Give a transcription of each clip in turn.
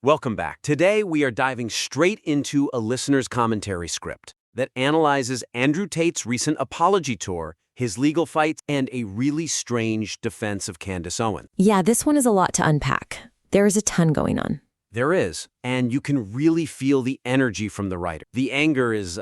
Welcome back. Today, we are diving straight into a listener's commentary script that analyzes Andrew Tate's recent apology tour, his legal fights, and a really strange defense of Candace Owens. Yeah, this one is a lot to unpack. There is a ton going on. There is, and you can really feel the energy from the writer. The anger is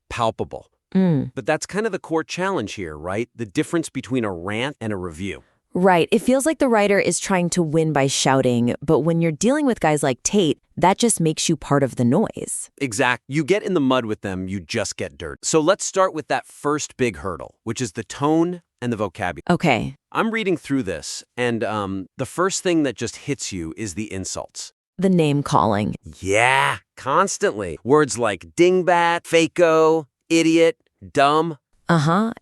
palpable. But that's kind of the core challenge here, right? The difference between a rant and a review. Right. It feels like the writer is trying to win by shouting, but when you're dealing with guys like Tate, that just makes you part of the noise. Exact. You get in the mud with them, you just get dirt. So let's start with that first big hurdle, which is the tone and the vocabulary. Okay. I'm reading through this, and the first thing that just hits you is the insults. The name calling. Yeah, constantly. Words like dingbat, fakeo, idiot, dumb.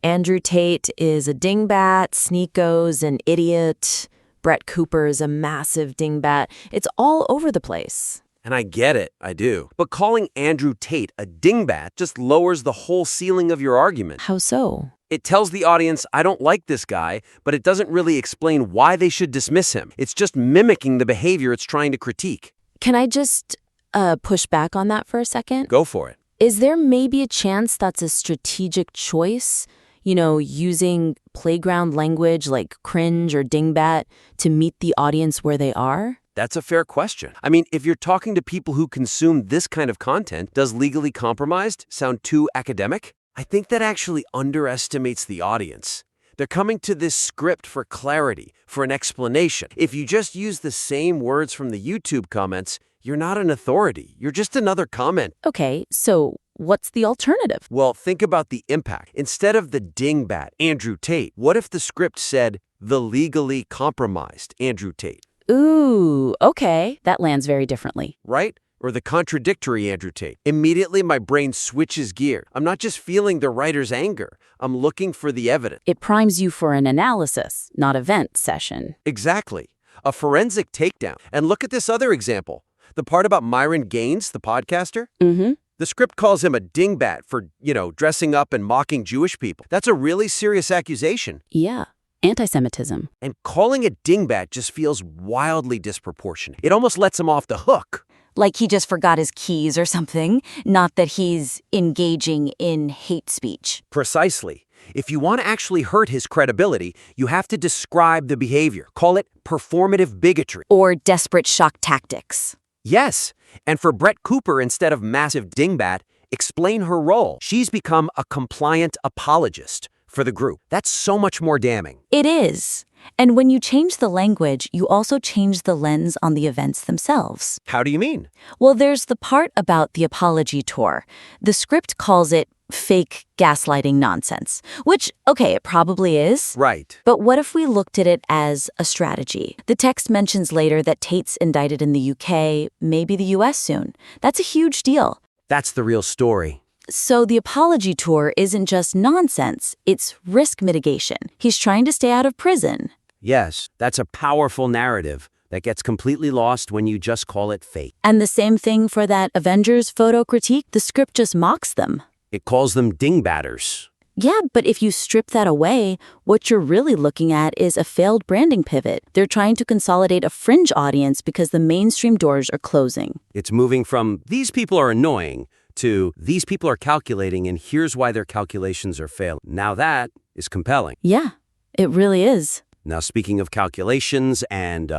Andrew Tate is a dingbat, Sneako's an idiot, Brett Cooper's a massive dingbat. It's all over the place. And I get it, I do. But calling Andrew Tate a dingbat just lowers the whole ceiling of your argument. How so? It tells the audience, I don't like this guy, but it doesn't really explain why they should dismiss him. It's just mimicking the behavior it's trying to critique. Can I just push back on that for a second? Go for it. Is there maybe a chance that's a strategic choice? You know, using playground language like cringe or dingbat to meet the audience where they are? That's a fair question. I mean, if you're talking to people who consume this kind of content, does legally compromised sound too academic? I think that actually underestimates the audience. They're coming to this script for clarity, for an explanation. If you just use the same words from the YouTube comments, you're not an authority. You're just another comment. Okay, so what's the alternative? Well, think about the impact. Instead of the dingbat, Andrew Tate, what if the script said, the legally compromised Andrew Tate? Ooh, okay. That lands very differently. Right? Or the contradictory Andrew Tate. Immediately, my brain switches gear. I'm not just feeling the writer's anger. I'm looking for the evidence. It primes you for an analysis, not a vent session. Exactly. A forensic takedown. And look at this other example. The part about Myron Gaines, the podcaster? The script calls him a dingbat for, dressing up and mocking Jewish people. That's a really serious accusation. Yeah. Anti-Semitism. And calling it dingbat just feels wildly disproportionate. It almost lets him off the hook. Like he just forgot his keys or something, not that he's engaging in hate speech. Precisely. If you want to actually hurt his credibility, you have to describe the behavior. Call it performative bigotry. Or desperate shock tactics. Yes. And for Brett Cooper, instead of massive dingbat, explain her role. She's become a compliant apologist for the group. That's so much more damning. It is. And when you change the language, you also change the lens on the events themselves. How do you mean? Well, there's the part about the apology tour. The script calls it fake gaslighting nonsense, which, okay, it probably is. Right. But what if we looked at it as a strategy? The text mentions later that Tate's indicted in the UK, maybe the US soon. That's a huge deal. That's the real story. So the apology tour isn't just nonsense, it's risk mitigation. He's trying to stay out of prison. Yes, that's a powerful narrative that gets completely lost when you just call it fake. And the same thing for that Avengers photo critique, the script just mocks them. It calls them dingbatters. Yeah, but if you strip that away, what you're really looking at is a failed branding pivot. They're trying to consolidate a fringe audience because the mainstream doors are closing. It's moving from, these people are annoying, to, these people are calculating and here's why their calculations are failing. Now that is compelling. Yeah, it really is. Now, speaking of calculations and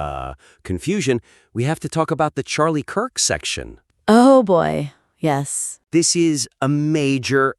confusion, we have to talk about the Charlie Kirk section. Oh boy, yes. This is a major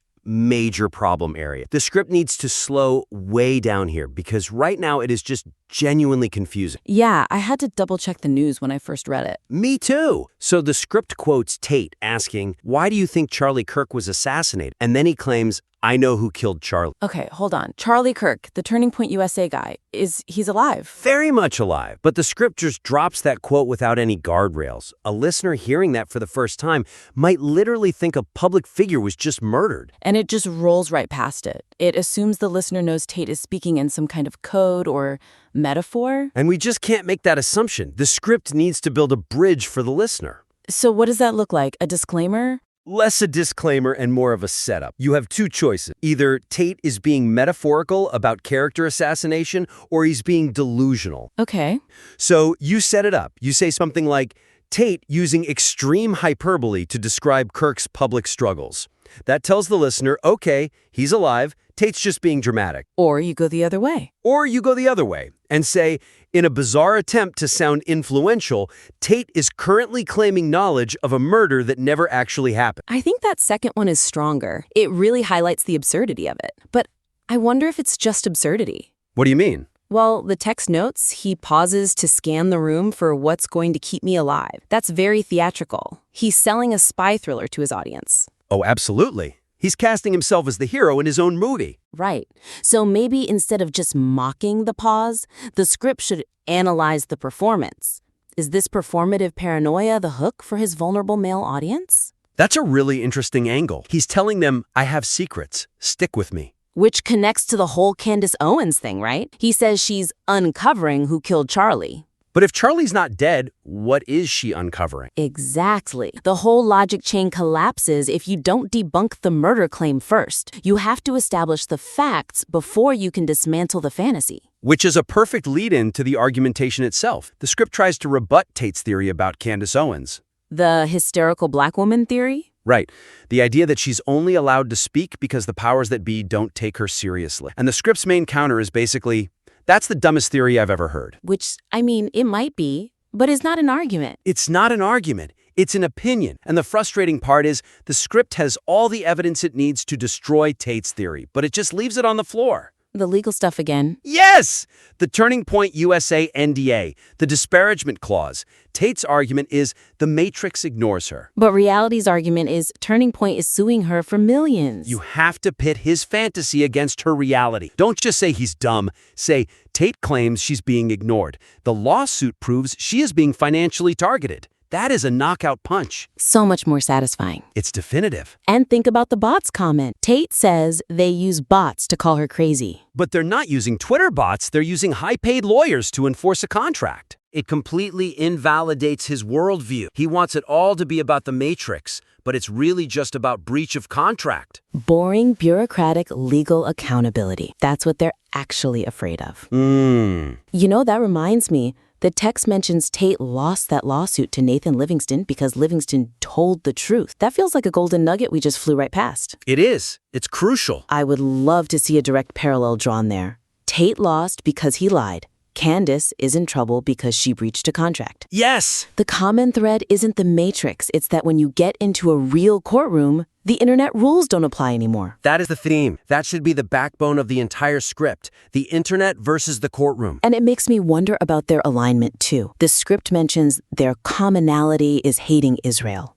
problem area. The script needs to slow way down here because right now it is just genuinely confusing. Yeah, I had to double check the news when I first read it. Me too. So the script quotes Tate asking, why do you think Charlie Kirk was assassinated? And then he claims, I know who killed Charlie. Okay, hold on. Charlie Kirk, the Turning Point USA guy, he's alive? Very much alive. But the script just drops that quote without any guardrails. A listener hearing that for the first time might literally think a public figure was just murdered. And it just rolls right past it. It assumes the listener knows Tate is speaking in some kind of code or metaphor. And we just can't make that assumption. The script needs to build a bridge for the listener. So what does that look like? A disclaimer? Less a disclaimer and more of a setup. You have two choices. Either Tate is being metaphorical about character assassination or he's being delusional. Okay. So you set it up. You say something like, Tate using extreme hyperbole to describe Kirk's public struggles. That tells the listener, okay, he's alive, Tate's just being dramatic. Or you go the other way. Or you go the other way and say, in a bizarre attempt to sound influential, Tate is currently claiming knowledge of a murder that never actually happened. I think that second one is stronger. It really highlights the absurdity of it. But I wonder if it's just absurdity. What do you mean? Well, the text notes, he pauses to scan the room for what's going to keep me alive. That's very theatrical. He's selling a spy thriller to his audience. Oh, absolutely. He's casting himself as the hero in his own movie. Right. So maybe instead of just mocking the pause, the script should analyze the performance. Is this performative paranoia the hook for his vulnerable male audience? That's a really interesting angle. He's telling them, I have secrets. Stick with me. Which connects to the whole Candace Owens thing, right? He says she's uncovering who killed Charlie. But if Charlie's not dead, what is she uncovering? Exactly. The whole logic chain collapses if you don't debunk the murder claim first. You have to establish the facts before you can dismantle the fantasy. Which is a perfect lead-in to the argumentation itself. The script tries to rebut Tate's theory about Candace Owens. The hysterical black woman theory? Right. The idea that she's only allowed to speak because the powers that be don't take her seriously. And the script's main counter is basically, that's the dumbest theory I've ever heard. Which, I mean, it might be, but it's not an argument. It's not an argument. It's an opinion. And the frustrating part is the script has all the evidence it needs to destroy Tate's theory, but it just leaves it on the floor. The legal stuff again. Yes! The Turning Point USA NDA, the disparagement clause. Tate's argument is the Matrix ignores her. But reality's argument is Turning Point is suing her for millions. You have to pit his fantasy against her reality. Don't just say he's dumb. Say, Tate claims she's being ignored. The lawsuit proves she is being financially targeted. That is a knockout punch. So much more satisfying. It's definitive. And think about the bots comment. Tate says they use bots to call her crazy. But they're not using Twitter bots. They're using high-paid lawyers to enforce a contract. It completely invalidates his worldview. He wants it all to be about the Matrix, but it's really just about breach of contract. Boring, bureaucratic, legal accountability. That's what they're actually afraid of. You know, that reminds me. The text mentions Tate lost that lawsuit to Nathan Livingston because Livingston told the truth. That feels like a golden nugget we just flew right past. It is. It's crucial. I would love to see a direct parallel drawn there. Tate lost because he lied. Candace is in trouble because she breached a contract. Yes! The common thread isn't the Matrix. It's that when you get into a real courtroom, the internet rules don't apply anymore. That is the theme. That should be the backbone of the entire script. The internet versus the courtroom. And it makes me wonder about their alignment, too. The script mentions their commonality is hating Israel.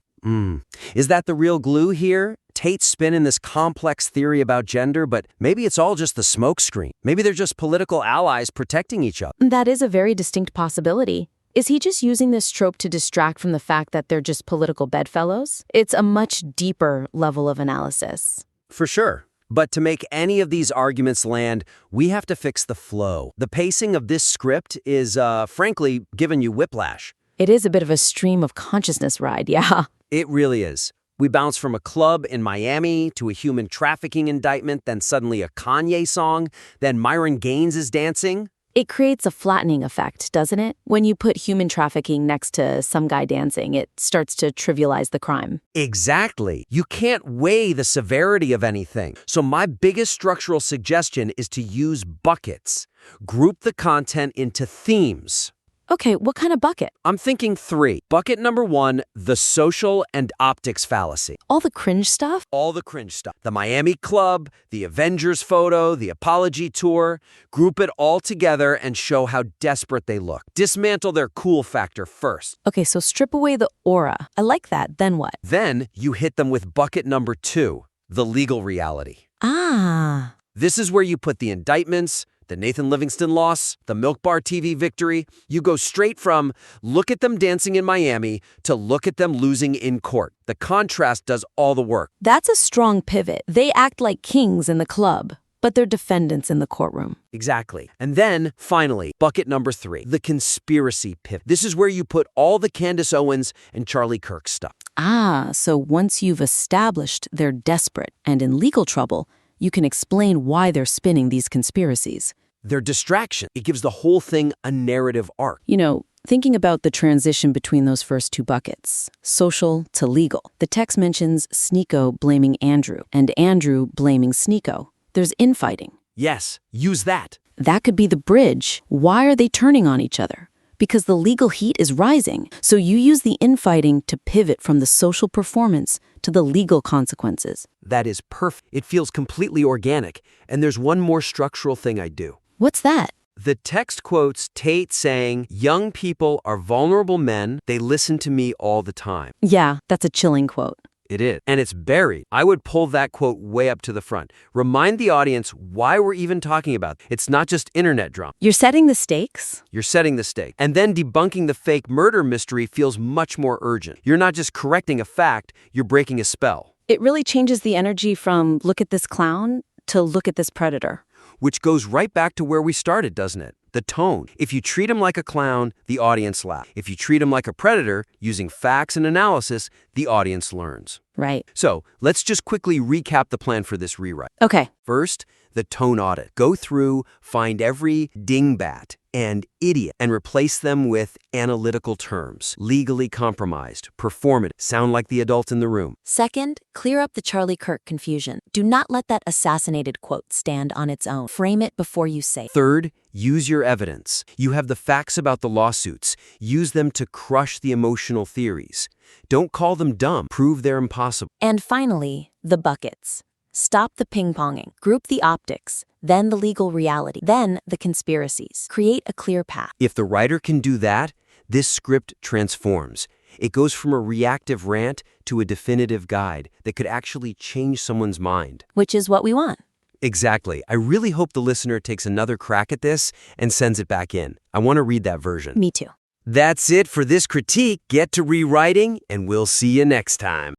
Is that the real glue here? Tate's spinning this complex theory about gender, but maybe it's all just the smokescreen. Maybe they're just political allies protecting each other. That is a very distinct possibility. Is he just using this trope to distract from the fact that they're just political bedfellows? It's a much deeper level of analysis. For sure. But to make any of these arguments land, we have to fix the flow. The pacing of this script is, frankly, giving you whiplash. It is a bit of a stream of consciousness ride, yeah. It really is. We bounce from a club in Miami to a human trafficking indictment, then suddenly a Kanye song, then Myron Gaines is dancing. It creates a flattening effect, doesn't it? When you put human trafficking next to some guy dancing, it starts to trivialize the crime. Exactly. You can't weigh the severity of anything. So my biggest structural suggestion is to use buckets. Group the content into themes. Okay, what kind of bucket? I'm thinking 3. Bucket number 1, the social and optics fallacy. All the cringe stuff? All the cringe stuff. The Miami Club, the Avengers photo, the apology tour. Group it all together and show how desperate they look. Dismantle their cool factor first. Okay, so strip away the aura. I like that. Then what? Then you hit them with bucket number 2, the legal reality. Ah. This is where you put the indictments, the Nathan Livingston loss, the Milk Bar TV victory. You go straight from look at them dancing in Miami to look at them losing in court. The contrast does all the work. That's a strong pivot. They act like kings in the club, but they're defendants in the courtroom. Exactly. And then, finally, bucket number 3, the conspiracy pivot. This is where you put all the Candace Owens and Charlie Kirk stuff. Ah, so once you've established they're desperate and in legal trouble, you can explain why they're spinning these conspiracies. Their distraction. It gives the whole thing a narrative arc. You know, Thinking about the transition between those first two buckets, social to legal, the text mentions Sneeko blaming Andrew and Andrew blaming Sneeko. There's infighting. Yes, use that. That could be the bridge. Why are they turning on each other? Because the legal heat is rising. So you use the infighting to pivot from the social performance to the legal consequences. That is perfect. It feels completely organic. And there's one more structural thing I do. What's that? The text quotes Tate saying, "Young people are vulnerable men. They listen to me all the time." Yeah, that's a chilling quote. It is. And it's buried. I would pull that quote way up to the front. Remind the audience why we're even talking about it. It's not just internet drama. You're setting the stakes? You're setting the stake. And then debunking the fake murder mystery feels much more urgent. You're not just correcting a fact, you're breaking a spell. It really changes the energy from look at this clown to look at this predator. Which goes right back to where we started, doesn't it? The tone. If you treat him like a clown, the audience laughs. If you treat him like a predator, using facts and analysis, the audience learns. Right. So let's just quickly recap the plan for this rewrite. Okay. First, the tone audit. Go through, find every dingbat and idiot, and replace them with analytical terms. Legally compromised, performative, sound like the adult in the room. Second, clear up the Charlie Kirk confusion. Do not let that assassinated quote stand on its own. Frame it before you say it. Third, use your evidence. You have the facts about the lawsuits. Use them to crush the emotional theories. Don't call them dumb. Prove they're impossible. And finally, the buckets. Stop the ping-ponging. Group the optics, then the legal reality, then the conspiracies. Create a clear path. If the writer can do that, this script transforms. It goes from a reactive rant to a definitive guide that could actually change someone's mind. Which is what we want. Exactly. I really hope the listener takes another crack at this and sends it back in. I want to read that version. Me too. That's it for this critique. Get to rewriting, and we'll see you next time.